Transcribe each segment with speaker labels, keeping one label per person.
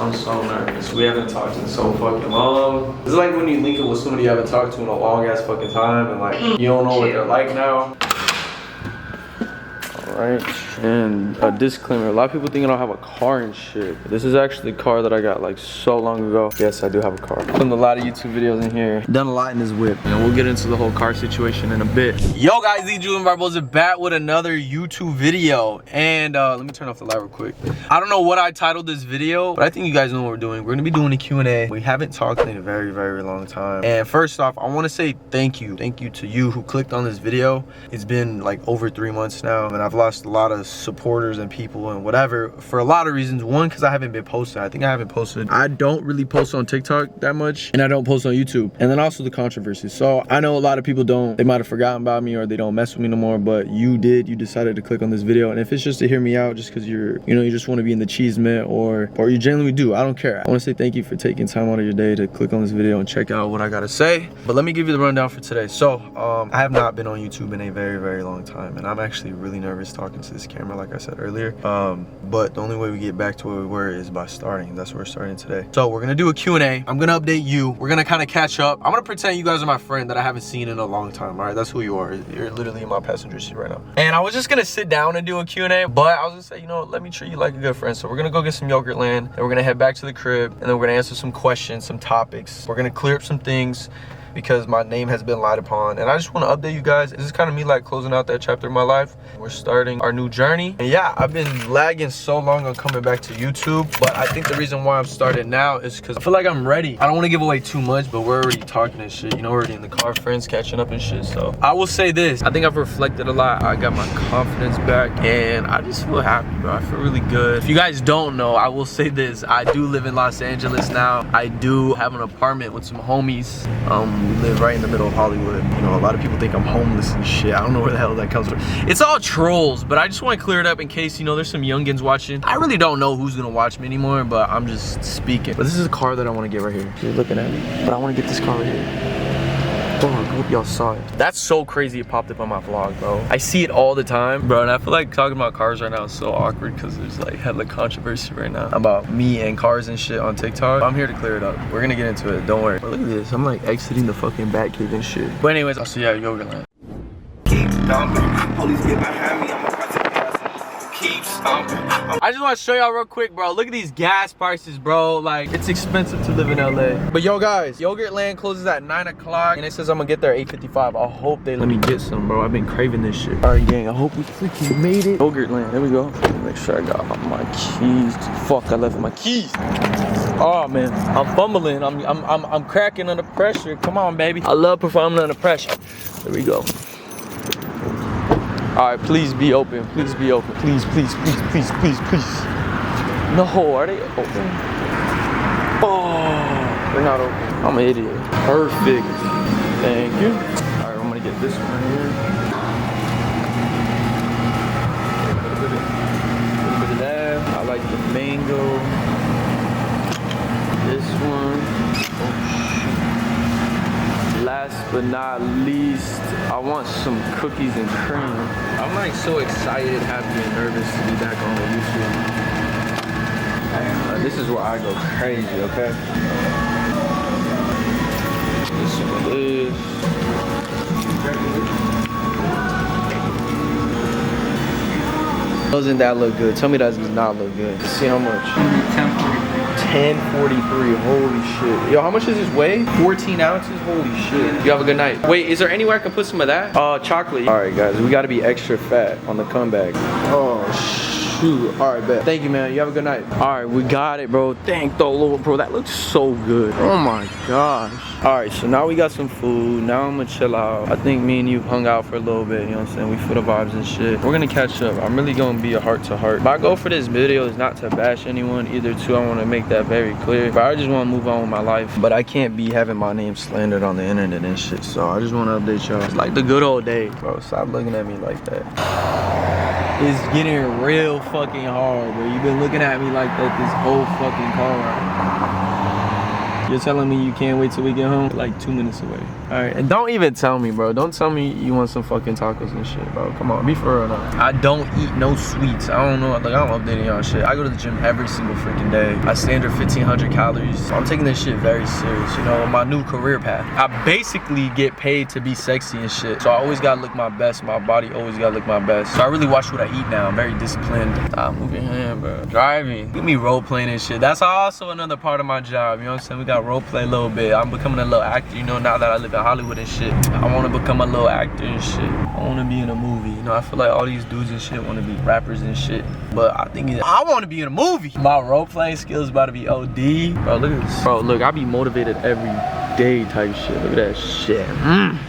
Speaker 1: I'm so nervous. We haven't talked in so fucking long. It's like when you link it with somebody you haven't talked to in a long ass fucking time and like you don't know what they're like now. Alright, and a disclaimer, a lot of people think I don't have a car and shit. This is actually a car that I got like so long ago. Yes, I do have a car. Filmed a lot of YouTube videos in here. Done a lot in this whip. And we'll get into the whole car situation in a bit. Yo guys, it's Julian Barboza back with another YouTube video. And let me turn off the light real quick. I don't know what I titled this video, but I think you guys know what we're doing. We're gonna be doing a Q&A. We haven't talked in a very, very long time. And first off, I wanna say thank you. Thank you to you who clicked on this video. It's been like over 3 months now, and I've lost a lot of supporters and people and whatever for a lot of reasons. One, because I haven't been posting. I think I haven't posted. I don't really post on TikTok that much, and I don't post on YouTube. And then also the controversy. So I know a lot of people don't, they might have forgotten about me or they don't mess with me no more, but you did. You decided to click on this video, and if it's just to hear me out just because you're, you know, you just want to be in the cheese mint or you genuinely do, I don't care. I want to say thank you for taking time out of your day to click on this video and check out what I gotta say. But let me give you the rundown for today. So I have not been on YouTube in a very, very long time, and I'm actually really nervous talking to this camera, like I said earlier. But the only way we get back to where we were is by starting. That's where we're starting today. So we're gonna do a Q&A. I'm gonna update you. We're gonna kind of catch up. I'm gonna pretend you guys are my friend that I haven't seen in a long time. All right, that's who you are. You're literally in my passenger seat right now. And I was just gonna sit down and do a Q&A, but I was gonna say, you know, let me treat you like a good friend. So we're gonna go get some yogurt land, and we're gonna head back to the crib, and then we're gonna answer some questions, some topics. We're gonna clear up some things because my name has been lied upon, and I just want to update you guys. This is kind of me like closing out that chapter of my life. We're starting our new journey, and yeah, I've been lagging so long on coming back to YouTube, but I think the reason why I'm starting now is because I feel like I'm ready. I don't want to give away too much, but we're already talking and shit, you know, we're already in the car, friends catching up and shit. So I will say this, I think I've reflected a lot. I got my confidence back, and I just feel happy, bro. I feel really good. If you guys don't know, I will say this, I do live in Los Angeles now. I do have an apartment with some homies. We live right in the middle of Hollywood. You know, a lot of people think I'm homeless and shit. I don't know where the hell that comes from. It's all trolls, but I just want to clear it up in case, you know, there's some youngins watching. I really don't know who's gonna watch me anymore, but I'm just speaking. But this is a car that I want to get right here. You're looking at me, but I want to get this car right here. Dog, I hope y'all saw it. That's so crazy it popped up on my vlog, bro. I see it all the time, bro, and I feel like talking about cars right now is so awkward because there's like hella controversy right now about me and cars and shit on TikTok. I'm here to clear it up. We're gonna get into it, don't worry. But look at this, I'm like exiting the fucking Batcave and shit. But anyways, I'll see you at Yoga Land. Police get behind me, I just want to show y'all real quick, bro. Look at these gas prices, bro. Like, it's expensive to live in LA. But yo, guys, Yogurt Land closes at 9 o'clock, and it says I'm gonna get there at 8:55. I hope they let me get some, bro. I've been craving this shit. All right, gang, I hope we freaking made it. Yogurt Land, there we go. Make sure I got my keys. Fuck, I left my keys. Oh man, I'm fumbling. I'm cracking under pressure. Come on, baby. I love performing under pressure. There we go. All right, please be open. Please be open. Please, please, please, please, please, please. No, are they open? Oh, they're not open. I'm an idiot. Perfect. Thank you. All right, I'm gonna get this one right here. A little bit of that. I like the mango. This one. Oh, shoot. Last but not least, I want some cookies and cream. I'm like so excited, happy, and nervous to be back on YouTube. This is where I go crazy, okay? This one is. Doesn't that look good? Tell me that does not look good. Let's see how much. 1043. Holy shit. Yo, how much does this weigh? 14 ounces? Holy shit. You have a good night. Wait, is there anywhere I can put some of that? Chocolate. All right, guys, we got to be extra fat on the comeback. Oh, Shoot. All right, bet. Thank you, man. You have a good night. All right, we got it, bro. Thank the Lord, bro. That looks so good. Oh my gosh. All right, so now we got some food. Now I'm gonna chill out. I think me and you hung out for a little bit, you know what I'm saying? We feel the vibes and shit. We're gonna catch up. I'm really gonna be a heart to heart. My goal for this video is not to bash anyone either, too. I wanna make that very clear. But I just wanna move on with my life. But I can't be having my name slandered on the internet and shit. So I just wanna update y'all. It's like the good old days, bro. Stop looking at me like that. It's getting real fucking hard, bro. You've been looking at me like that this whole fucking car ride. You're telling me you can't wait till we get home? Like 2 minutes away. All right, and don't even tell me, bro. Don't tell me you want some fucking tacos and shit, bro. Come on, be for real now. I don't eat no sweets. I don't know, like I don't update y'all shit. I go to the gym every single freaking day. I stay under 1,500 calories. So I'm taking this shit very serious, you know, my new career path. I basically get paid to be sexy and shit. So I always gotta look my best. My body always gotta look my best. So I really watch what I eat now. I'm very disciplined. Stop moving your hand, bro. Driving. Get me role playing and shit. That's also another part of my job, you know what I'm saying? We got role play a little bit. I'm becoming a little actor, you know, now that I live in Hollywood and shit. I want to become a little actor and shit. I want to be in a movie, you know. I feel like all these dudes and shit want to be rappers and shit, but I think I want to be in a movie. My role playing skills about to be OD. Bro, look at this. Bro, look, I be motivated every day type shit. Look at that shit.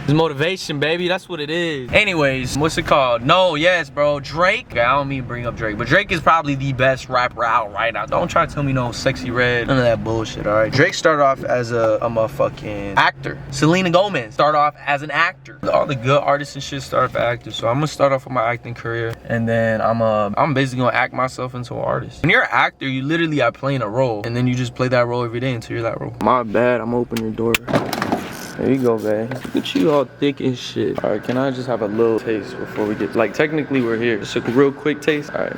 Speaker 1: It's motivation, baby. That's what it is. Anyways, what's it called? No, yes, bro. Drake. Okay, I don't mean bring up Drake, but Drake is probably the best rapper out right now. Don't try to tell me no Sexy Red, none of that bullshit, all right? Drake started off as a motherfucking actor. Selena Gomez started off as an actor. All the good artists and shit start off as actors. So I'm gonna start off with my acting career, and then I'm basically gonna act myself into an artist. When you're an actor, you literally are playing a role, and then you just play that role every day until you're that role. My bad. I'm gonna open your door. There you go, babe. Look at you all thick and shit. All right, can I just have a little taste before we get, like, technically we're here. Just a real quick taste. All right.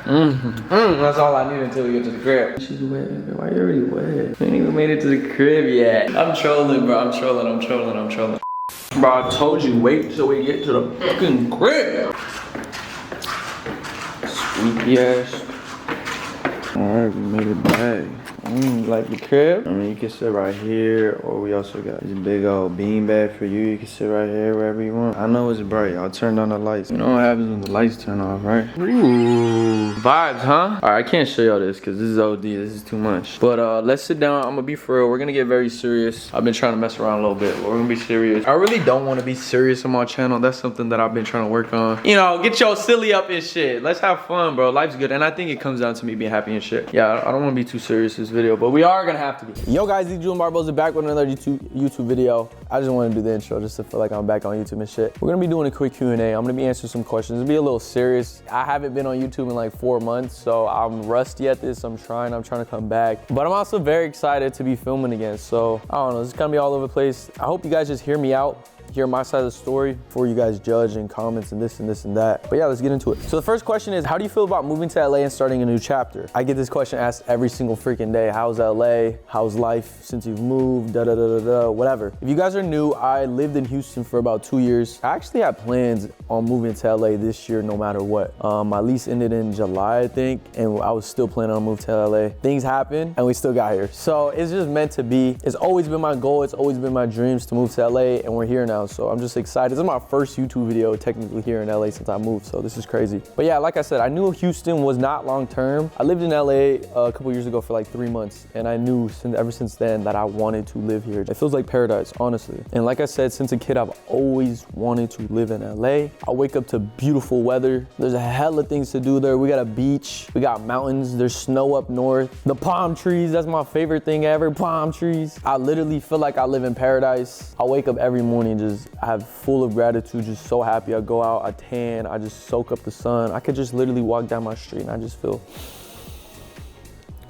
Speaker 1: That's all I need until we get to the crib. She's wet. Why you already wet? We ain't even made it to the crib yet. I'm trolling, bro. I'm trolling. Bro, I told you, wait till we get to the fucking crib. Sweet ass. All right, we made it back. Like the crib? I mean, you can sit right here, or we also got this big old bean bag for you. You can sit right here, wherever you want. I know it's bright. I'll turn on the lights. You know what happens when the lights turn off, right? Ooh. Vibes, huh? All right, I can't show y'all this because this is OD. This is too much. But let's sit down. I'm gonna be for real. We're gonna get very serious. I've been trying to mess around a little bit, but we're gonna be serious. I really don't want to be serious on my channel. That's something that I've been trying to work on. You know, get your silly up and shit. Let's have fun, bro. Life's good. And I think it comes down to me being happy and shit. Yeah, I don't want to be too serious this video, but we are gonna have to be. Yo guys, it's Julian Barboza back with another YouTube video. I just want to do the intro just to feel like I'm back on YouTube and shit. We're gonna be doing a quick Q&A. I'm gonna be answering some questions. It'll be a little serious. I haven't been on YouTube in like 4 months, so I'm rusty at this. I'm trying to come back, but I'm also very excited to be filming again. So I don't know, it's gonna be all over the place. I hope you guys just hear me out, hear my side of the story before you guys judge and comments and this and this and that. But yeah, let's get into it. So the first question is, how do you feel about moving to LA and starting a new chapter? I get this question asked every single freaking day. How's LA? How's life since you've moved? Whatever. If you guys are new, I lived in Houston for about 2 years. I actually had plans on moving to LA this year no matter what. My lease ended in July, I think, and I was still planning on moving to LA. Things happened and we still got here. So it's just meant to be. It's always been my goal. It's always been my dreams to move to LA, and we're here now. So I'm just excited. This is my first YouTube video technically here in LA since I moved, so this is crazy. But yeah, like I said, I knew Houston was not long term. I lived in LA a couple years ago for like 3 months, and I knew ever since then that I wanted to live here. It feels like paradise, honestly. And like I said, since a kid, I've always wanted to live in LA. I wake up to beautiful weather. There's a hell of things to do there. We got a beach, we got mountains, there's snow up north. The palm trees, that's my favorite thing ever, palm trees. I literally feel like I live in paradise. I wake up every morning just have full of gratitude, just so happy. I go out, I tan, I just soak up the sun. I could just literally walk down my street and I just feel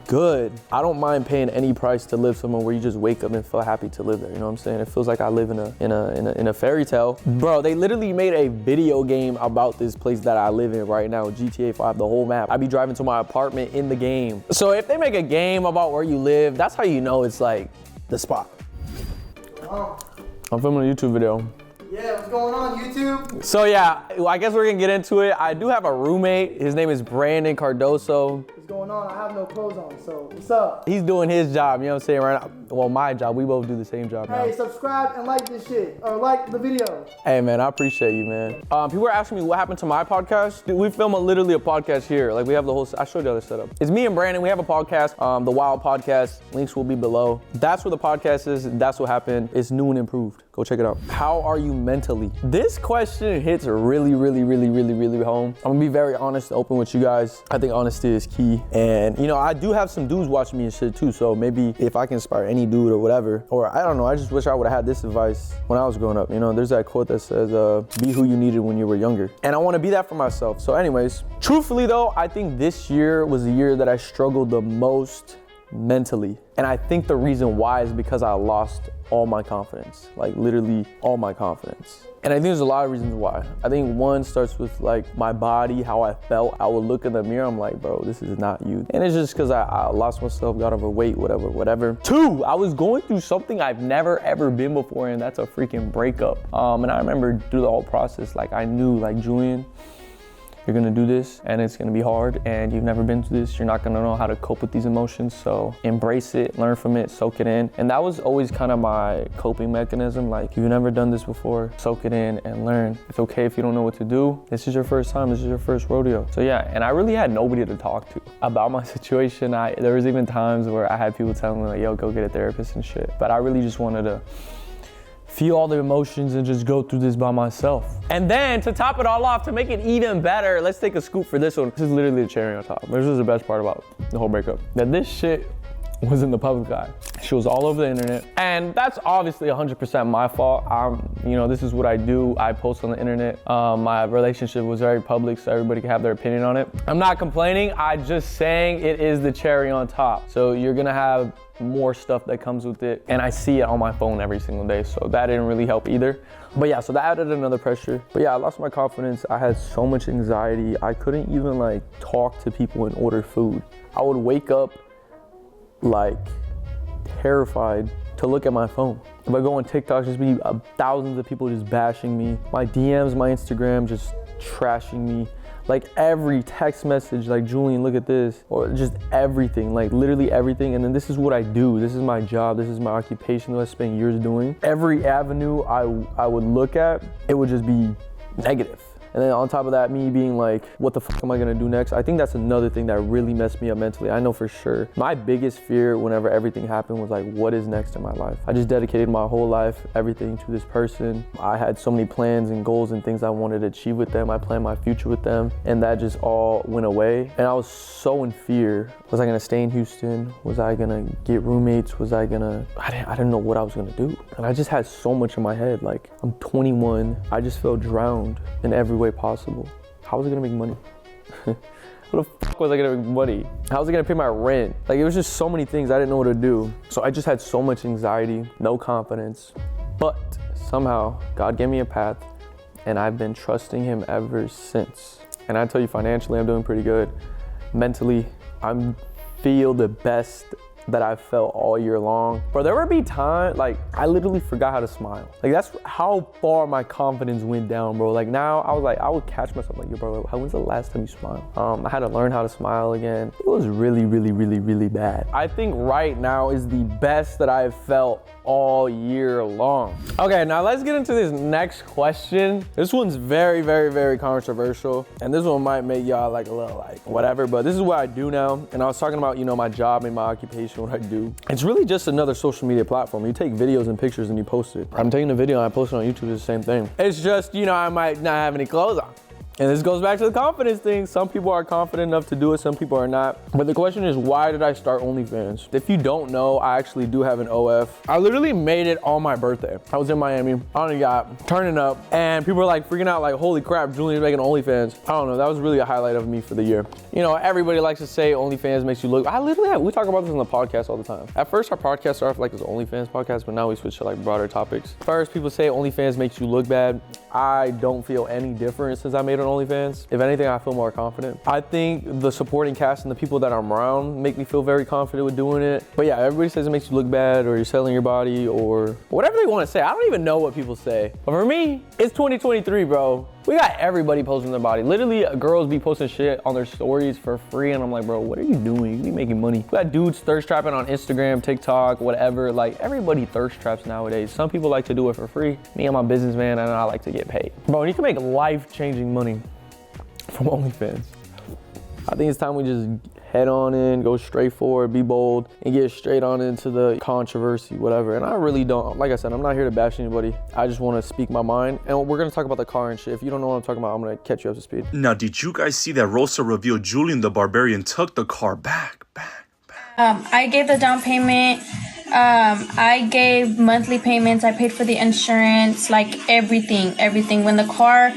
Speaker 1: good. I don't mind paying any price to live somewhere where you just wake up and feel happy to live there. You know what I'm saying? It feels like I live in a fairy tale. Bro, they literally made a video game about this place that I live in right now, GTA 5, the whole map. I be driving to my apartment in the game. So if they make a game about where you live, that's how you know it's like the spot.
Speaker 2: Oh.
Speaker 1: I'm filming a YouTube video.
Speaker 2: Yeah, what's going on, YouTube?
Speaker 1: So yeah, I guess we're gonna get into it. I do have a roommate. His name is Brandon Cardoso.
Speaker 2: What's going going on? I have no clothes on, so what's up?
Speaker 1: He's doing his job, you know what I'm saying, right now? Well, my job, we both do the same job now.
Speaker 2: Hey, subscribe and like this shit, or like the video.
Speaker 1: Hey man, I appreciate you, man. People are asking me what happened to my podcast. Dude, we film literally a podcast here. Like we have the whole, I showed you the setup. It's me and Brandon, we have a podcast, the Wild Podcast. Links will be below. That's where the podcast is, that's what happened. It's new and improved. Go check it out. How are you mentally? This question hits really home. I'm gonna be very honest and open with you guys. I think honesty is key. And you know, I do have some dudes watching me and shit too. So maybe if I can inspire any dude or whatever, or I don't know, I just wish I would have had this advice when I was growing up. You know, there's that quote that says, be who you needed when you were younger. And I wanna be that for myself. So anyways, truthfully though, I think this year was the year that I struggled the most mentally. And I think the reason why is because I lost all my confidence, like literally all my confidence. And I think there's a lot of reasons why. I think one starts with like my body, how I felt. I would look in the mirror, I'm like, bro, this is not you. And it's just because I lost myself, got overweight, whatever. Two, I was going through something I've never ever been before, and that's a freaking breakup. And I remember through the whole process, like I knew, like, Julian, you're gonna do this and it's gonna be hard and you've never been through this. You're not gonna know how to cope with these emotions. So embrace it, learn from it, soak it in. And that was always kind of my coping mechanism. Like, if you've never done this before, soak it in and learn. It's okay if you don't know what to do. This is your first time, this is your first rodeo. So yeah, and I really had nobody to talk to about my situation. There was even times where I had people telling me like, yo, go get a therapist and shit. But I really just wanted to feel all the emotions and just go through this by myself. And then to top it all off, to make it even better, let's take a scoop for this one. This is literally the cherry on top. This is the best part about the whole breakup. That this shit was in the public eye. She was all over the internet. And that's obviously 100% my fault. You know, this is what I do. I post on the internet. My relationship was very public, so everybody can have their opinion on it. I'm not complaining. I'm just saying it is the cherry on top. So you're gonna have more stuff that comes with it. And I see it on my phone every single day. So that didn't really help either. But yeah, so that added another pressure. But yeah, I lost my confidence. I had so much anxiety. I couldn't even like talk to people and order food. I would wake up like terrified to look at my phone. If I go on TikTok, just be thousands of people just bashing me. My DMs, my Instagram just trashing me. Like every text message, like, Julian, look at this, or just everything, like literally everything. And then this is what I do. This is my job. This is my occupation that I spent years doing. Every avenue I would look at, it would just be negative. And then on top of that, me being like, what the fuck am I gonna do next? I think that's another thing that really messed me up mentally. I know for sure. My biggest fear whenever everything happened was like, what is next in my life? I just dedicated my whole life, everything to this person. I had so many plans and goals and things I wanted to achieve with them. I planned my future with them, and that just all went away. And I was so in fear. Was I gonna stay in Houston? Was I gonna get roommates? Was I didn't know what I was gonna do. And I just had so much in my head. Like, I'm 21. I just felt drowned in every way possible. How was I gonna make money? What the fuck was I gonna make money? How was I gonna pay my rent? Like, it was just so many things I didn't know what to do. So I just had so much anxiety, no confidence. But somehow God gave me a path, and I've been trusting him ever since. And I tell you, financially, I'm doing pretty good. Mentally, I feel the best that I've felt all year long. But there would be times, like, I literally forgot how to smile. Like, that's how far my confidence went down, bro. Like, now I was like, I would catch myself like, yo, bro, when's the last time you smiled? I had to learn how to smile again. It was really bad. I think right now is the best that I've felt all year long. Okay, now let's get into this next question. This one's very controversial, and this one might make y'all like a little like whatever, but this is what I do now. And I was talking about, you know, my job and my occupation, what I do. It's really just another social media platform. You take videos and pictures and you post it. I'm taking a video and I post it on YouTube, it's the same thing. It's just, you know, I might not have any clothes on. And this goes back to the confidence thing. Some people are confident enough to do it, some people are not. But the question is, why did I start OnlyFans? If you don't know, I actually do have an OF. I literally made it on my birthday. I was in Miami on a yacht, turning up, and people were like freaking out like, holy crap, Julian's making OnlyFans. I don't know, that was really a highlight of me for the year. You know, everybody likes to say OnlyFans makes you look, we talk about this on the podcast all the time. At first, our podcast started off like this OnlyFans podcast, but now we switch to like broader topics. First, people say OnlyFans makes you look bad. I don't feel any different since I made an OnlyFans. If anything, I feel more confident. I think the supporting cast and the people that I'm around make me feel very confident with doing it. But yeah, everybody says it makes you look bad or you're selling your body or whatever they want to say. I don't even know what people say. But for me, it's 2023, bro. We got everybody posting their body. Literally, girls be posting shit on their stories for free, and I'm like, bro, what are you doing? You be making money. We got dudes thirst trapping on Instagram, TikTok, whatever. Like, everybody thirst traps nowadays. Some people like to do it for free. Me, I'm a businessman, and I like to get paid. Bro, you can make life-changing money from OnlyFans. I think it's time we just head on in, go straight forward, be bold, and get straight on into the controversy, whatever. And I really don't, like I said, I'm not here to bash anybody. I just want to speak my mind. And we're going to talk about the car and shit. If you don't know what I'm talking about, I'm going to catch you up to speed.
Speaker 3: Now, did you guys see that Rosa revealed Julian the Barbarian took the car back?
Speaker 4: I gave the down payment. I gave monthly payments. I paid for the insurance, like everything. When the car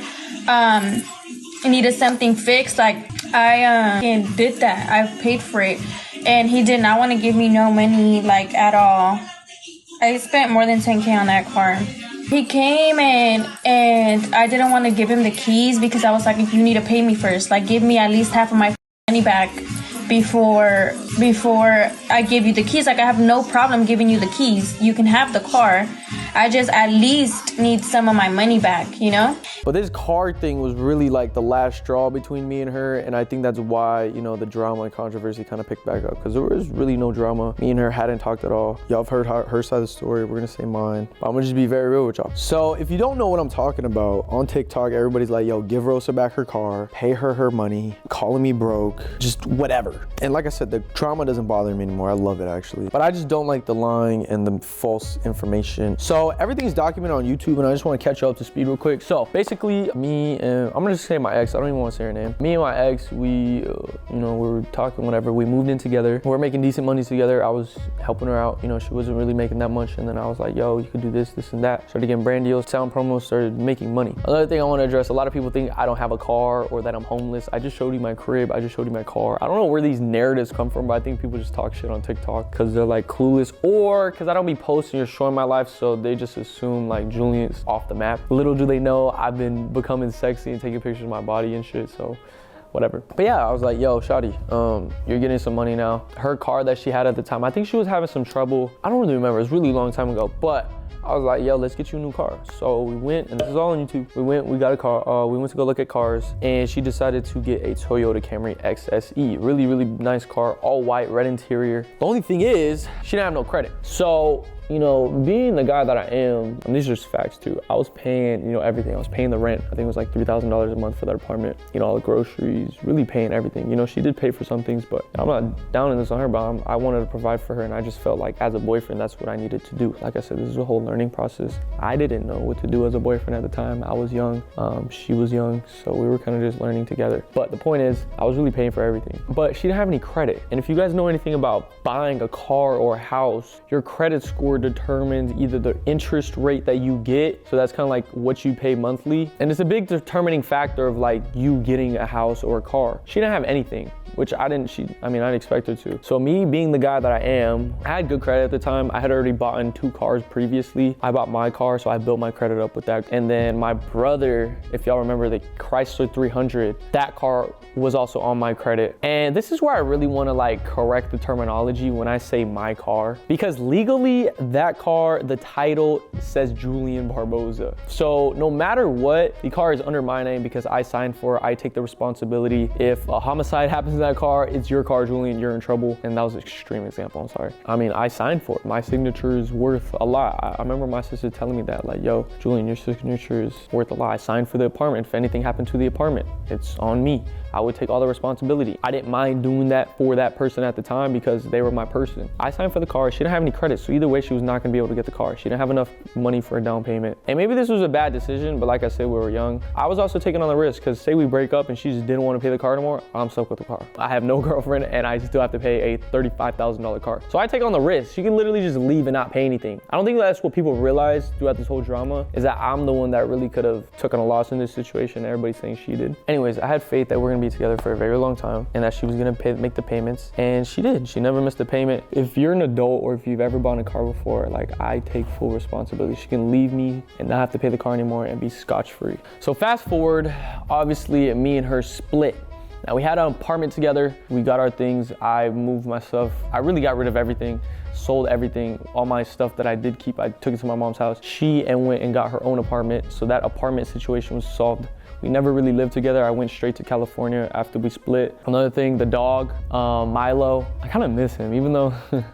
Speaker 4: needed something fixed, like I did that. I paid for it, and he did not want to give me no money, like, at all. I spent more than 10K on that car. He came in, and I didn't want to give him the keys because I was like, you need to pay me first. Like, give me at least half of my money back before I give you the keys. Like, I have no problem giving you the keys. You can have the car. I just at least need some of my money back, you know?
Speaker 1: But this car thing was really like the last straw between me and her, and I think that's why, you know, the drama and controversy kind of picked back up, because there was really no drama. Me and her hadn't talked at all. Y'all have heard her side of the story. We're gonna say mine. But I'm gonna just be very real with y'all. So if you don't know what I'm talking about, on TikTok, everybody's like, yo, give Rosa back her car, pay her her money, calling me broke, just whatever. And like I said, the drama doesn't bother me anymore. I love it, actually. But I just don't like the lying and the false information. So everything's documented on YouTube, and I just want to catch you up to speed real quick. So basically, me and I'm gonna just say my ex. I don't even want to say her name. Me and my ex, we, you know, we were talking, whatever. We moved in together. We're making decent money together. I was helping her out. You know, she wasn't really making that much, and then I was like, yo, you could do this, this, and that. Started getting brand deals, sound promos, started making money. Another thing I want to address: a lot of people think I don't have a car or that I'm homeless. I just showed you my crib. I just showed you my car. I don't know where these narratives come from, but I think people just talk shit on TikTok because they're like clueless, or because I don't be posting or showing my life, so they just assume like Julian's off the map. Little do they know I've been becoming sexy and taking pictures of my body and shit, so whatever. But yeah, I was like, yo, shawty, you're getting some money now. Her car that she had at the time, I think she was having some trouble. I don't really remember, it was really a long time ago, but I was like, yo, let's get you a new car. So we went, and this is all on YouTube. We got a car, we went to go look at cars, and she decided to get a Toyota Camry XSE. Really, really nice car, all white, red interior. The only thing is, she didn't have no credit. So, you know, being the guy that I am, and these are just facts too, I was paying, you know, everything. I was paying the rent. I think it was like $3,000 a month for that apartment. You know, all the groceries, really paying everything. You know, she did pay for some things, but I'm not downing this on her, but I wanted to provide for her, and I just felt like as a boyfriend, that's what I needed to do. Like I said, this is a whole learning process. I didn't know what to do as a boyfriend at the time. I was young, she was young, so we were kind of just learning together. But the point is, I was really paying for everything, but she didn't have any credit. And if you guys know anything about buying a car or a house, your credit score determines either the interest rate that you get, so that's kind of like what you pay monthly, and it's a big determining factor of like you getting a house or a car. She didn't have anything, which I didn't expect her to. So me being the guy that I am, I had good credit at the time. I had already bought 2 cars previously. I bought my car, so I built my credit up with that. And then my brother, if y'all remember the Chrysler 300, that car was also on my credit. And this is where I really want to like correct the terminology when I say my car, because legally that car, the title says Julian Barboza. So no matter what, the car is under my name because I signed for it. I take the responsibility. If a homicide happens in that car, it's your car, Julian, you're in trouble. And that was an extreme example, I'm sorry. I mean, I signed for it. My signature is worth a lot. I remember my sister telling me that, like, yo, Julian, your signature is worth a lot. I signed for the apartment. If anything happened to the apartment, it's on me. I would take all the responsibility. I didn't mind doing that for that person at the time because they were my person. I signed for the car. She didn't have any credit, so either way, she was not gonna be able to get the car. She didn't have enough money for a down payment. And maybe this was a bad decision, but like I said, we were young. I was also taking on the risk because say we break up and she just didn't want to pay the car anymore, I'm stuck with the car. I have no girlfriend and I still have to pay a $35,000 car. So I take on the risk. She can literally just leave and not pay anything. I don't think that's what people realize throughout this whole drama, is that I'm the one that really could have taken a loss in this situation. Everybody's saying she did. Anyways, I had faith that we're gonna be together for a very long time and that she was gonna make the payments, and she did. She never missed a payment. If you're an adult or if you've ever bought a car before, like, I take full responsibility. She can leave me and not have to pay the car anymore and be scotch-free. So fast forward, obviously me and her split. Now we had an apartment together. We got our things. I moved my stuff. I really got rid of everything, sold everything. All my stuff that I did keep, I took it to my mom's house. She went and got her own apartment. So that apartment situation was solved We never really lived together. I went straight to California after we split. Another thing, the dog, Milo, I kind of miss him, even though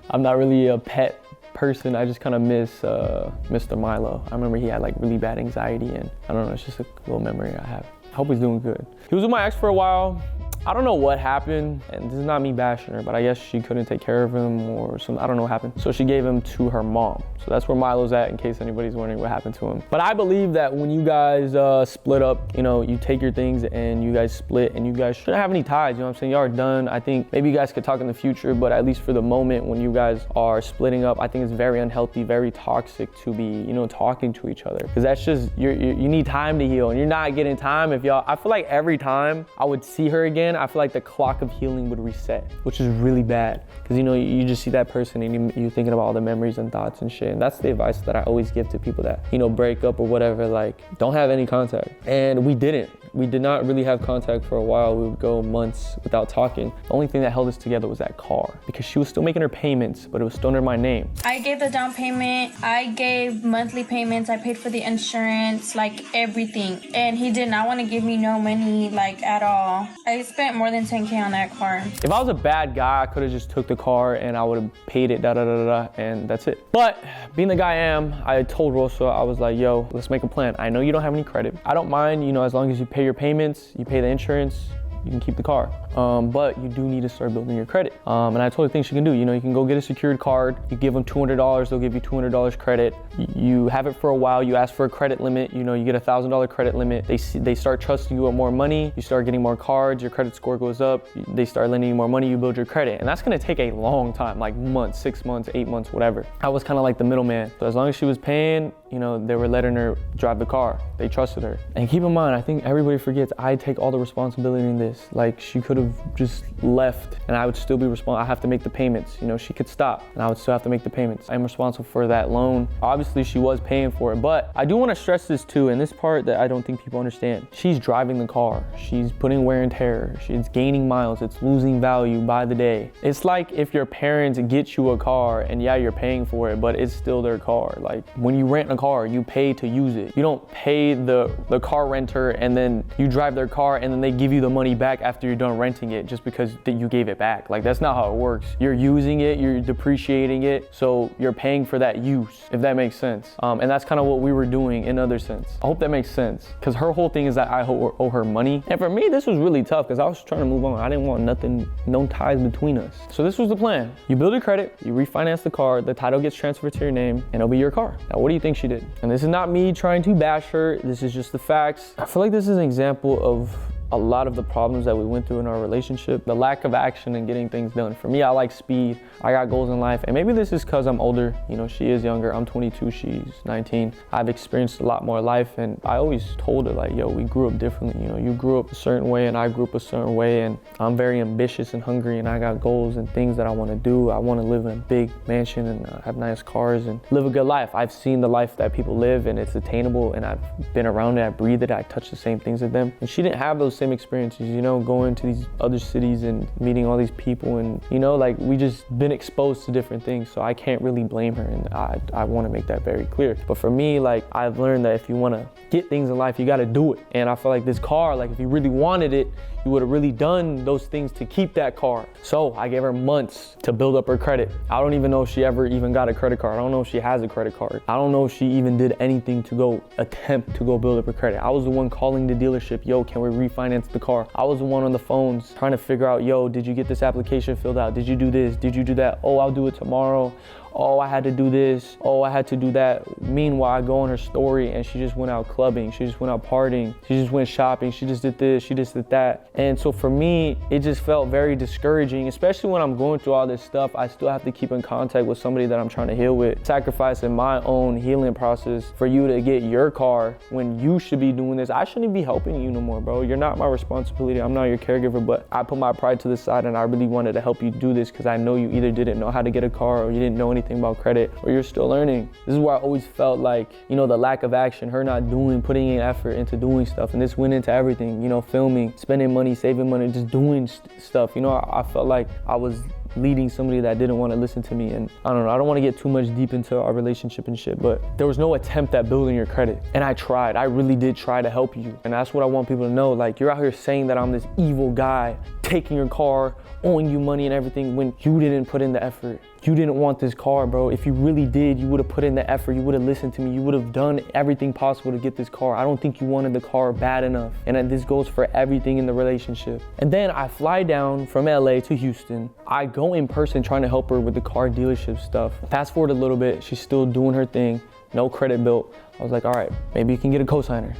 Speaker 1: I'm not really a pet person. I just kind of miss Mr. Milo. I remember he had like really bad anxiety, and I don't know, it's just a little memory I have. I hope he's doing good. He was with my ex for a while. I don't know what happened, and this is not me bashing her, but I guess she couldn't take care of him or something. I don't know what happened. So she gave him to her mom. So that's where Milo's at, in case anybody's wondering what happened to him. But I believe that when you guys split up, you know, you take your things and you guys split, and you guys shouldn't have any ties, you know what I'm saying? Y'all are done. I think maybe you guys could talk in the future, but at least for the moment when you guys are splitting up, I think it's very unhealthy, very toxic to be, you know, talking to each other. Because that's just, you need time to heal, and you're not getting time if y'all, I feel like every time I would see her again, I feel like the clock of healing would reset, which is really bad. Because, you know, you just see that person and you're thinking about all the memories and thoughts and shit. And that's the advice that I always give to people that, you know, break up or whatever, like, don't have any contact. And we didn't. We did not really have contact for a while. We would go months without talking. The only thing that held us together was that car, because she was still making her payments, but it was still under my name.
Speaker 4: I gave the down payment. I gave monthly payments. I paid for the insurance, like everything. And he did not want to give me no money, like at all. I spent more than 10K on that car.
Speaker 1: If I was a bad guy, I could have just took the car and I would have paid it, and that's it. But being the guy I am, I told Rosa, I was like, yo, let's make a plan. I know you don't have any credit. I don't mind, you know, as long as you pay your payments, you pay the insurance, you can keep the car. But you do need to start building your credit. And I told her things she can do. You know, you can go get a secured card. You give them $200, they'll give you $200 credit. You have it for a while. You ask for a credit limit. You know, you get a $1,000 credit limit. They start trusting you with more money. You start getting more cards. Your credit score goes up. They start lending you more money. You build your credit. And that's gonna take a long time, like months, 6 months, 8 months, whatever. I was kind of like the middleman. So as long as she was paying, you know, they were letting her drive the car. They trusted her. And keep in mind, I think everybody forgets I take all the responsibility in this. Like, she could have just left and I would still be responsible. I have to make the payments. You know, she could stop and I would still have to make the payments. I'm responsible for that loan. Obviously, she was paying for it, but I do want to stress this too, and this part that I don't think people understand. She's driving the car. She's putting wear and tear. She's gaining miles. It's losing value by the day. It's like if your parents get you a car and yeah, you're paying for it, but it's still their car. Like, when you rent a car, you pay to use it. You don't pay the car renter and then you drive their car and then they give you the money back after you're done renting it just because you gave it back. Like, that's not how it works. You're using it, you're depreciating it, so you're paying for that use, if that makes sense. And that's kind of what we were doing in other sense. I hope that makes sense, because her whole thing is that I owe her money. And for me, this was really tough because I was trying to move on. I didn't want nothing, no ties between us. So this was the plan. You build your credit, you refinance the car, the title gets transferred to your name, and it'll be your car. Now, what do you think she did? And this is not me trying to bash her. This is just the facts. I feel like this is an example of a lot of the problems that we went through in our relationship, the lack of action and getting things done. For me, I like speed. I got goals in life. And maybe this is because I'm older. You know, she is younger. I'm 22, she's 19. I've experienced a lot more life. And I always told her, like, yo, we grew up differently. You know, you grew up a certain way and I grew up a certain way. And I'm very ambitious and hungry and I got goals and things that I want to do. I want to live in a big mansion and have nice cars and live a good life. I've seen the life that people live and it's attainable, and I've been around it, I breathe it, I touch the same things as them. And she didn't have those same experiences, you know, going to these other cities and meeting all these people, and, you know, like, we just been exposed to different things, so I can't really blame her, and I want to make that very clear. But for me, like, I've learned that if you want to get things in life, you got to do it. And I feel like this car, like, if you really wanted it, you would have really done those things to keep that car. So I gave her months to build up her credit. I don't even know if she ever even got a credit card. I don't know if she has a credit card. I don't know if she even did anything to go attempt to go build up her credit. I was the one calling the dealership, yo, can we refinance the car? I was the one on the phones trying to figure out, yo, did you get this application filled out? Did you do this? Did you do that? Oh, I'll do it tomorrow. Oh, I had to do this. Oh, I had to do that. Meanwhile, I go on her story and she just went out clubbing. She just went out partying. She just went shopping. She just did this. She just did that. And so for me, it just felt very discouraging, especially when I'm going through all this stuff. I still have to keep in contact with somebody that I'm trying to heal with, sacrificing my own healing process for you to get your car when you should be doing this. I shouldn't be helping you no more, bro. You're not my responsibility. I'm not your caregiver, but I put my pride to the side and I really wanted to help you do this because I know you either didn't know how to get a car or you didn't know anything about credit, or you're still learning. This is where I always felt like, you know, the lack of action, her not putting in effort into doing stuff. And this went into everything, you know, filming, spending money, saving money, just doing stuff. You know, I felt like I was leading somebody that didn't want to listen to me. And I don't know, I don't want to get too much deep into our relationship and shit, but there was no attempt at building your credit. And I tried, I really did try to help you. And that's what I want people to know. Like, you're out here saying that I'm this evil guy, taking your car, owing you money and everything, when you didn't put in the effort. You didn't want this car, bro. If you really did, you would have put in the effort. You would have listened to me. You would have done everything possible to get this car. I don't think you wanted the car bad enough. And this goes for everything in the relationship. And then I fly down from LA to Houston. I go in person trying to help her with the car dealership stuff. Fast forward a little bit, she's still doing her thing. No credit built. I was like, all right, maybe you can get a cosigner.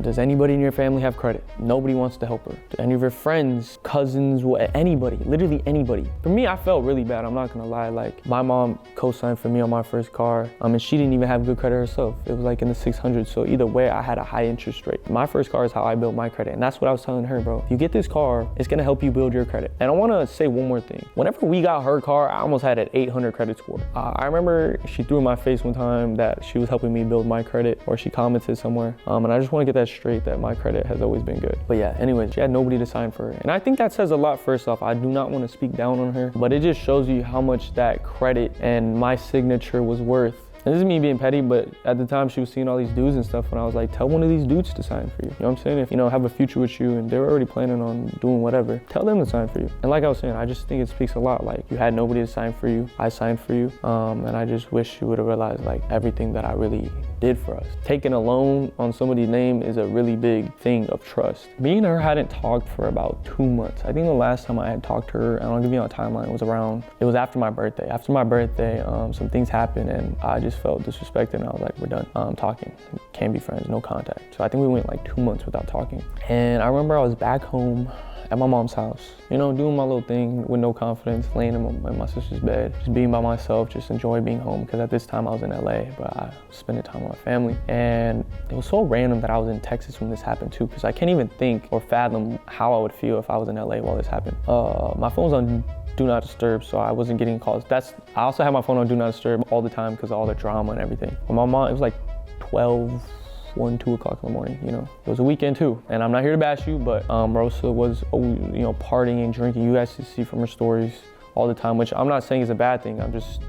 Speaker 1: Does anybody in your family have credit? Nobody wants to help her. Do any of her friends, cousins, anybody, literally anybody. For me, I felt really bad, I'm not gonna lie. Like, my mom co-signed for me on my first car, and she didn't even have good credit herself. It was like in the 600s, so either way, I had a high interest rate. My first car is how I built my credit, and that's what I was telling her, bro. If you get this car, it's gonna help you build your credit. And I wanna say one more thing. Whenever we got her car, I almost had an 800 credit score. I remember she threw in my face one time that she was helping me build my credit, or she commented somewhere, and I just want to get that straight, that my credit has always been good. But yeah, anyways, she had nobody to sign for her, and I think that says a lot. First off, I do not want to speak down on her, but it just shows you how much that credit and my signature was worth. And this is me being petty, but at the time she was seeing all these dudes and stuff, and I was like, tell one of these dudes to sign for you. You know what I'm saying? If you know, have a future with you and they're already planning on doing whatever, tell them to sign for you. And like I was saying, I just think it speaks a lot. Like, you had nobody to sign for you, I signed for you, and I just wish you would have realized like everything that I really did for us. Taking a loan on somebody's name is a really big thing of trust. Me and her hadn't talked for about 2 months. I think the last time I had talked to her, and I'll give you a timeline, it was after my birthday. After my birthday, some things happened and I just felt disrespected, and I was like, we're done talking. Can't be friends, no contact. So I think we went like 2 months without talking. And I remember I was back home at my mom's house, you know, doing my little thing with no confidence, laying in my sister's bed, just being by myself, just enjoy being home, because at this time I was in LA, but I was spending time with my family. And it was so random that I was in Texas when this happened too, because I can't even think or fathom how I would feel if I was in LA while this happened. My phone was on Do Not Disturb, so I wasn't getting calls. I also had my phone on Do Not Disturb all the time because of all the drama and everything. But my mom, it was like 1, 2 o'clock in the morning, you know. It was a weekend too. And I'm not here to bash you, but Rosa was, you know, partying and drinking. You guys can see from her stories all the time, which I'm not saying is a bad thing. I'm just,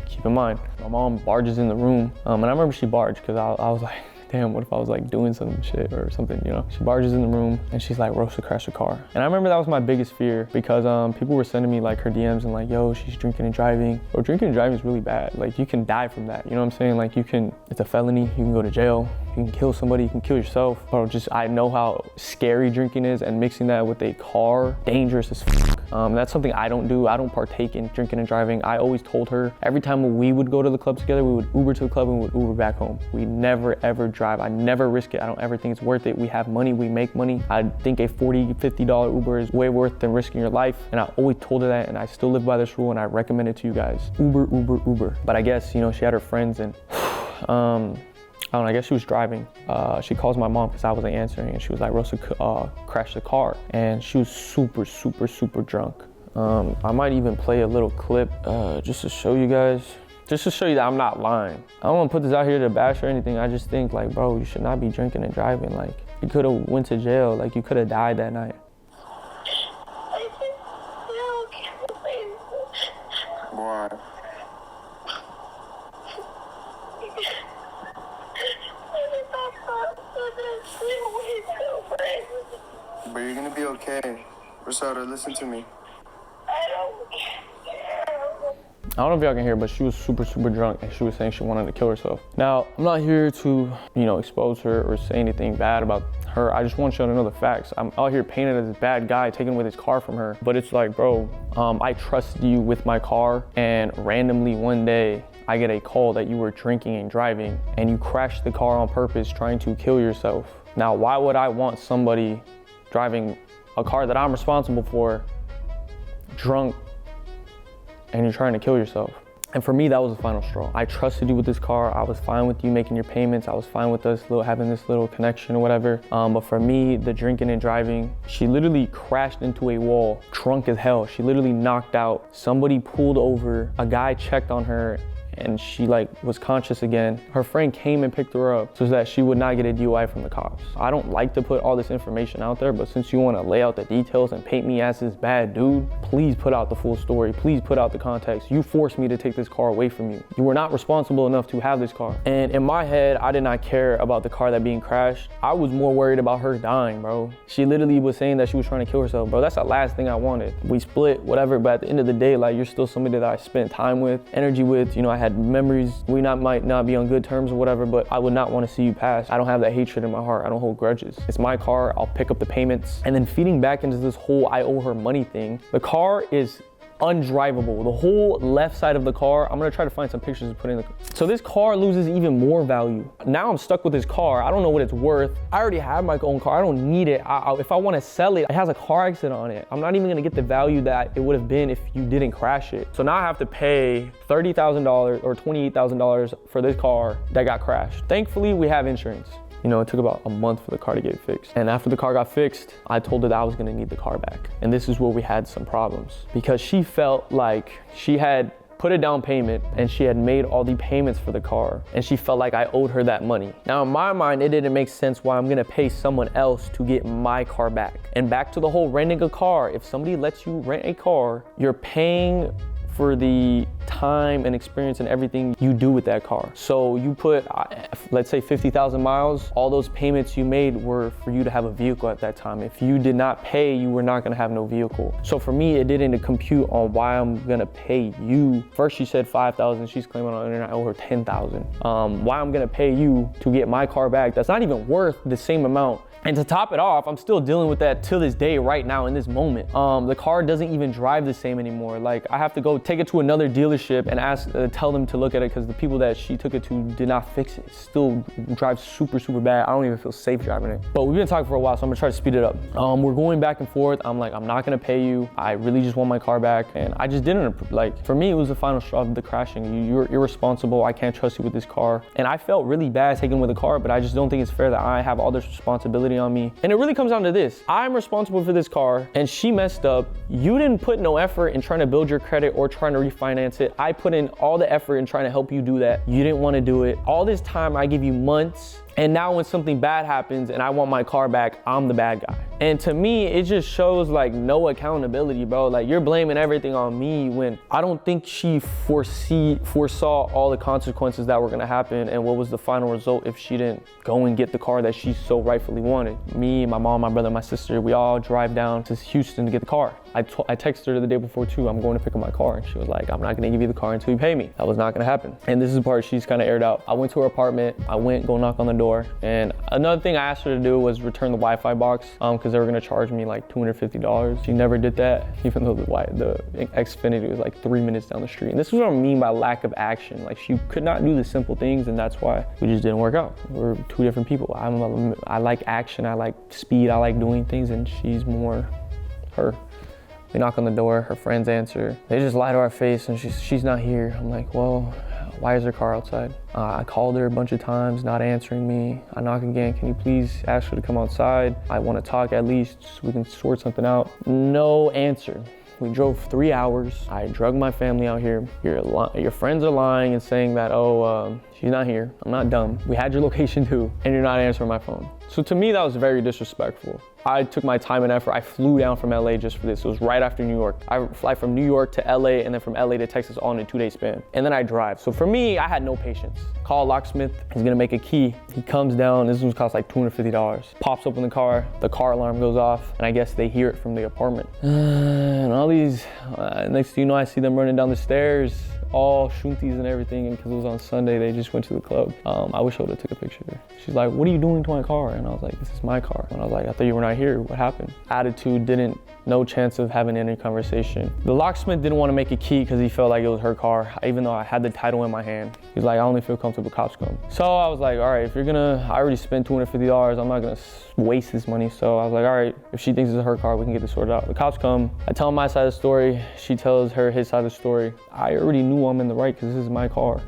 Speaker 1: keep in mind, my mom barges in the room. And I remember she barged because I was like, damn, what if I was like doing some shit or something, you know? She barges in the room and she's like, Rosa crashed her car. And I remember that was my biggest fear, because people were sending me like her DMs and like, yo, she's drinking and driving. Or drinking and driving is really bad. Like, you can die from that, you know what I'm saying? Like, it's a felony, you can go to jail, you can kill somebody, you can kill yourself. Or I know how scary drinking is, and mixing that with a car, dangerous as fuck. That's something I don't do. I don't partake in drinking and driving. I always told her, every time we would go to the club together, we would Uber to the club and we would Uber back home. We never ever drive. I never risk it. I don't ever think it's worth it. We have money, we make money. I think a $40, $50 Uber is way worth than risking your life. And I always told her that, and I still live by this rule, and I recommend it to you guys. Uber, Uber, Uber. But I guess, you know, she had her friends, and I don't know, I guess she was driving. She calls my mom because I wasn't answering, and she was like, Rosa crashed the car. And she was super, super, super drunk. I might even play a little clip just to show you guys. Just to show you that I'm not lying. I don't want to put this out here to bash or anything. I just think like, bro, you should not be drinking and driving. Like, you could have went to jail. Like, you could have died that night.
Speaker 5: Boy. But you're gonna be okay. Rosada, listen to me.
Speaker 1: I don't know if y'all can hear, but she was super, super drunk, and she was saying she wanted to kill herself. Now, I'm not here to, you know, expose her or say anything bad about her. I just want you to know the facts. I'm out here painted as this bad guy taking away this car from her. But it's like, bro, I trusted you with my car, and randomly one day, I get a call that you were drinking and driving, and you crashed the car on purpose trying to kill yourself. Now, why would I want somebody driving a car that I'm responsible for, drunk, and you're trying to kill yourself? And for me, that was the final straw. I trusted you with this car. I was fine with you making your payments. I was fine with us having this little connection or whatever. But for me, the drinking and driving, she literally crashed into a wall, drunk as hell. She literally knocked out. Somebody pulled over, a guy checked on her, and she like was conscious again, her friend came and picked her up so that she would not get a DUI from the cops. I don't like to put all this information out there, but since you want to lay out the details and paint me as this bad dude, please put out the full story. Please put out the context. You forced me to take this car away from you. You were not responsible enough to have this car. And in my head, I did not care about the car that being crashed. I was more worried about her dying, bro. She literally was saying that she was trying to kill herself, bro. That's the last thing I wanted. We split, whatever, but at the end of the day, like, you're still somebody that I spent time with, energy with. You know, I had memories. We might not be on good terms or whatever, but I would not want to see you pass. I don't have that hatred in my heart. I don't hold grudges. It's my car. I'll pick up the payments. And then feeding back into this whole I owe her money thing. The car is undrivable. The whole left side of the car, I'm gonna try to find some pictures to put in the car. So this car loses even more value. Now I'm stuck with this car. I don't know what it's worth. I already have my own car. I don't need it. If I want to sell it, it has a car accident on it. I'm not even gonna get the value that it would have been if you didn't crash it. So now I have to pay $30,000 or $28,000 for this car that got crashed. Thankfully, we have insurance. You know, it took about a month for the car to get fixed. And after the car got fixed, I told her that I was gonna need the car back. And this is where we had some problems because she felt like she had put a down payment and she had made all the payments for the car and she felt like I owed her that money. Now in my mind, it didn't make sense why I'm gonna pay someone else to get my car back. And back to the whole renting a car, if somebody lets you rent a car, you're paying for the time and experience and everything you do with that car. So you put, let's say 50,000 miles, all those payments you made were for you to have a vehicle at that time. If you did not pay, you were not gonna have no vehicle. So for me, it didn't compute on why I'm gonna pay you. First she said 5,000, she's claiming on the internet I owe her 10,000. Why I'm gonna pay you to get my car back, that's not even worth the same amount. And to top it off, I'm still dealing with that to this day right now in this moment. The car doesn't even drive the same anymore. Like I have to go take it to another dealership and tell them to look at it because the people that she took it to did not fix it. It still drives super, super bad. I don't even feel safe driving it. But we've been talking for a while, so I'm gonna try to speed it up. We're going back and forth. I'm like, I'm not gonna pay you. I really just want my car back. And I just didn't, like, for me, it was the final straw of the crashing. You're irresponsible. I can't trust you with this car. And I felt really bad taking with the car, but I just don't think it's fair that I have all this responsibility on me. And it really comes down to this. I'm responsible for this car and she messed up. You didn't put no effort in trying to build your credit or trying to refinance it. I put in all the effort in trying to help you do that. You didn't want to do it. All this time I give you months. And now when something bad happens and I want my car back, I'm the bad guy. And to me, it just shows like no accountability, bro. Like you're blaming everything on me when I don't think she foresaw all the consequences that were gonna happen and what was the final result if she didn't go and get the car that she so rightfully wanted. Me, my mom, my brother, my sister, we all drive down to Houston to get the car. I texted her the day before too, I'm going to pick up my car. And she was like, I'm not gonna give you the car until you pay me. That was not gonna happen. And this is the part she's kind of aired out. I went to her apartment, go knock on the door. And another thing I asked her to do was return the Wi-Fi box because they were gonna charge me like $250. She never did that, even though the Xfinity was like 3 minutes down the street. And this is what I mean by lack of action. Like she could not do the simple things and that's why we just didn't work out. We're two different people. I like action, I like speed, I like doing things, and she's more her. We knock on the door, her friends answer. They just lie to our face and she's not here. I'm like, well, why is her car outside? I called her a bunch of times, not answering me. I knock again, can you please ask her to come outside? I want to talk at least so we can sort something out. No answer. We drove 3 hours. I drug my family out here. Your friends are lying and saying that, oh, she's not here. I'm not dumb. We had your location too, and you're not answering my phone. So to me, that was very disrespectful. I took my time and effort. I flew down from LA just for this. It was right after New York. I fly from New York to LA and then from LA to Texas all in a 2-day span. And then I drive. So for me, I had no patience. Call a locksmith, he's gonna make a key. He comes down, this one costs like $250. Pops open the car alarm goes off, and I guess they hear it from the apartment. And all these, next thing you know, I see them running down the stairs, all shunties and everything, and because it was on Sunday, they just went to the club. I wish I would have took a picture there. She's like, what are you doing to my car? And I was like, this is my car. And I was like, I thought you were not here, what happened? Attitude, no chance of having any conversation. The locksmith didn't want to make a key because he felt like it was her car, even though I had the title in my hand. He's like, I only feel comfortable cops come. So I was like, all right, if you're I already spent $250, I'm not gonna waste this money. So I was like, all right, if she thinks it's her car, we can get this sorted out. The cops come, I tell them my side of the story, she tells her his side of the story. I already knew I'm in the right because this is my car.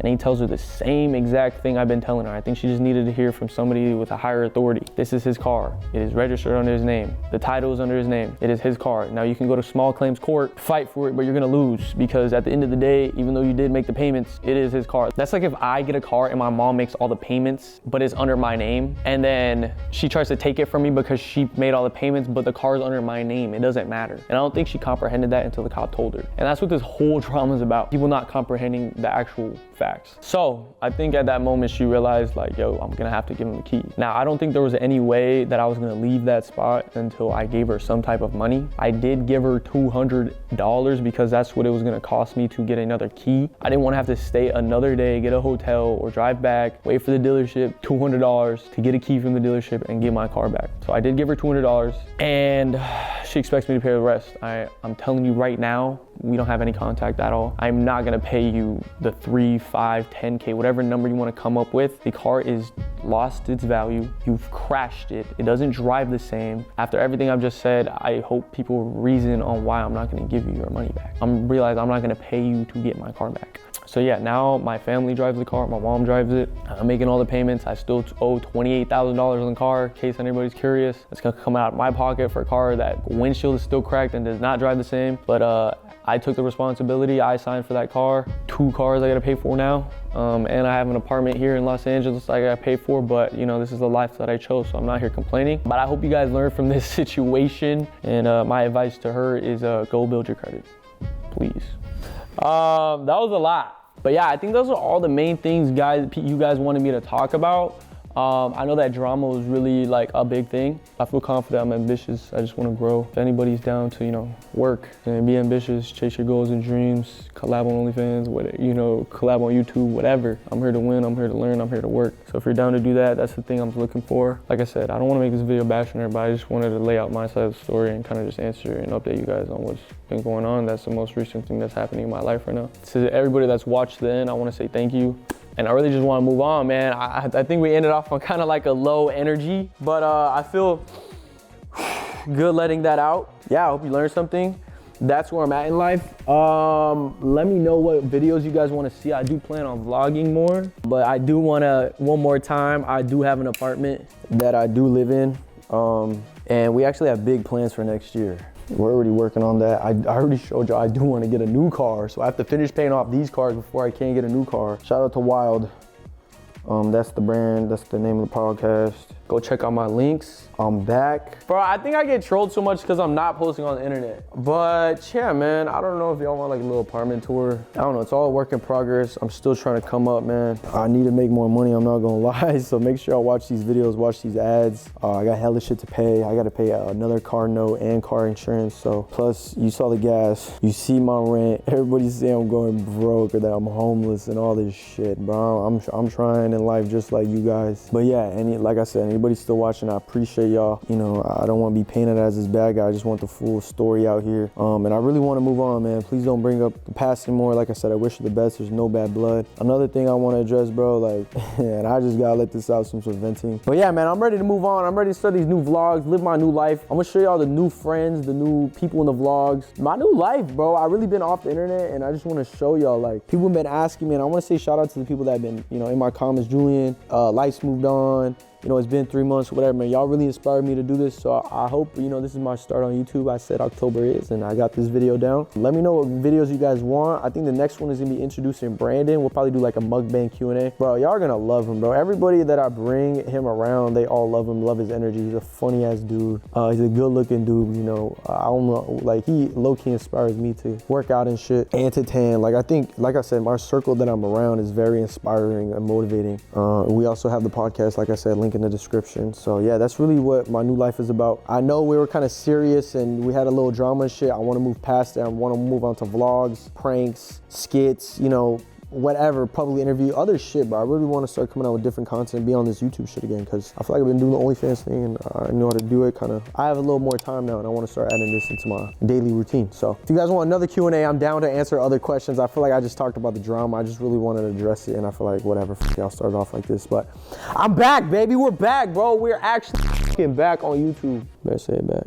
Speaker 1: And he tells her the same exact thing I've been telling her. I think she just needed to hear from somebody with a higher authority. This is his car. It is registered under his name. The title is under his name. It is his car. Now you can go to small claims court, fight for it, but you're gonna lose because at the end of the day, even though you did make the payments, it is his car. That's like if I get a car and my mom makes all the payments, but it's under my name, and then she tries to take it from me because she made all the payments, but the car's under my name. It doesn't matter. And I don't think she comprehended that until the cop told her. And that's what this whole drama is about. People not comprehending the actual facts. So I think at that moment she realized like, yo, I'm gonna have to give him the keys. Now, I don't think there was any way that I was gonna leave that spot until I gave her some type of money. I did give her $200 because that's what it was gonna cost me to get another key. I didn't wanna have to stay another day, get a hotel or drive back, wait for the dealership, $200 to get a key from the dealership and get my car back. So I did give her $200 and she expects me to pay the rest. I'm telling you right now, we don't have any contact at all. I'm not gonna pay you the 3, 5, 10K, whatever number you wanna come up with. The car is lost its value. You've crashed it. It doesn't drive the same. After everything I've just said, I hope people reason on why I'm not gonna give you your money back. Realize I'm not gonna pay you to get my car back. So yeah, now my family drives the car, my mom drives it. I'm making all the payments. I still owe $28,000 on the car, in case anybody's curious. It's gonna come out of my pocket for a car that windshield is still cracked and does not drive the same. But I took the responsibility. I signed for that car. 2 cars I gotta pay for now. And I have an apartment here in Los Angeles I gotta pay for, but you know, this is the life that I chose, so I'm not here complaining. But I hope you guys learned from this situation, and my advice to her is go build your credit, please. That was a lot. But yeah, I think those are all the main things you guys wanted me to talk about. I know that drama was really like a big thing. I feel confident, I'm ambitious, I just want to grow. If anybody's down to, you know, work and be ambitious, chase your goals and dreams, collab on OnlyFans, whatever, you know, collab on YouTube, whatever. I'm here to win, I'm here to learn, I'm here to work. So if you're down to do that, that's the thing I'm looking for. Like I said, I don't want to make this video bashing everybody. I just wanted to lay out my side of the story and kind of just answer and update you guys on what's been going on. That's the most recent thing that's happening in my life right now. To everybody that's watched the end, I want to say thank you. And I really just want to move on, man. I think we ended off on kind of like a low energy, but I feel good letting that out. Yeah, I hope you learned something. That's where I'm at in life. Let me know what videos you guys want to see. I do plan on vlogging more, but I do want to, one more time, I do have an apartment that I do live in. And we actually have big plans for next year. We're already working on that. I already showed you I do want to get a new car, so I have to finish paying off these cars before I can get a new car. Shout out to Wild. That's the brand, that's the name of the podcast. Go check out my links. I'm back. Bro, I think I get trolled so much because I'm not posting on the internet. But yeah, man, I don't know if y'all want like a little apartment tour. I don't know, it's all a work in progress. I'm still trying to come up, man. I need to make more money, I'm not gonna lie. So make sure y'all watch these videos, watch these ads. I got hella shit to pay. I gotta pay another car note and car insurance. So plus you saw the gas, you see my rent. Everybody's saying I'm going broke or that I'm homeless and all this shit, bro. I'm trying in life just like you guys. But yeah, like I said, anybody still watching, I appreciate y'all. You know, I don't want to be painted as this bad guy. I just want the full story out here. And I really want to move on, man. Please don't bring up the past anymore. Like I said, I wish you the best. There's no bad blood. Another thing I want to address, bro, like, and I just gotta let this out, some sort of venting. But yeah, man, I'm ready to move on. I'm ready to start these new vlogs, live my new life. I'm gonna show y'all the new friends, the new people in the vlogs. My new life, bro. I really been off the internet, and I just want to show y'all, like, people have been asking me, and I want to say shout out to the people that have been, you know, in my comments. Julian, life's moved on. You know, it's been 3 months, whatever, man. Y'all really inspired me to do this. So I hope, you know, this is my start on YouTube. I said October is, and I got this video down. Let me know what videos you guys want. I think the next one is gonna be introducing Brandon. We'll probably do like a mukbang Q&A. Bro, y'all are gonna love him, bro. Everybody that I bring him around, they all love him, love his energy. He's a funny ass dude. He's a good looking dude, you know. I don't know, like he low-key inspires me to work out and shit, and to tan. Like I think, like I said, my circle that I'm around is very inspiring and motivating. We also have the podcast, like I said, link in the description. So yeah, that's really what my new life is about. I know we were kind of serious and we had a little drama and shit. I want to move past that. I want to move on to vlogs, pranks, skits, you know, whatever, public interview, other shit, but I really want to start coming out with different content, be on this YouTube shit again, because I feel like I've been doing the OnlyFans thing and I know how to do it kind of. I have a little more time now and I want to start adding this into my daily routine. So if you guys want another Q&A, I'm down to answer other questions. I feel like I just talked about the drama. I just really wanted to address it, and I feel like whatever, I'll start off like this, but I'm back, baby. We're back, bro. We're actually back on YouTube. Better say it back.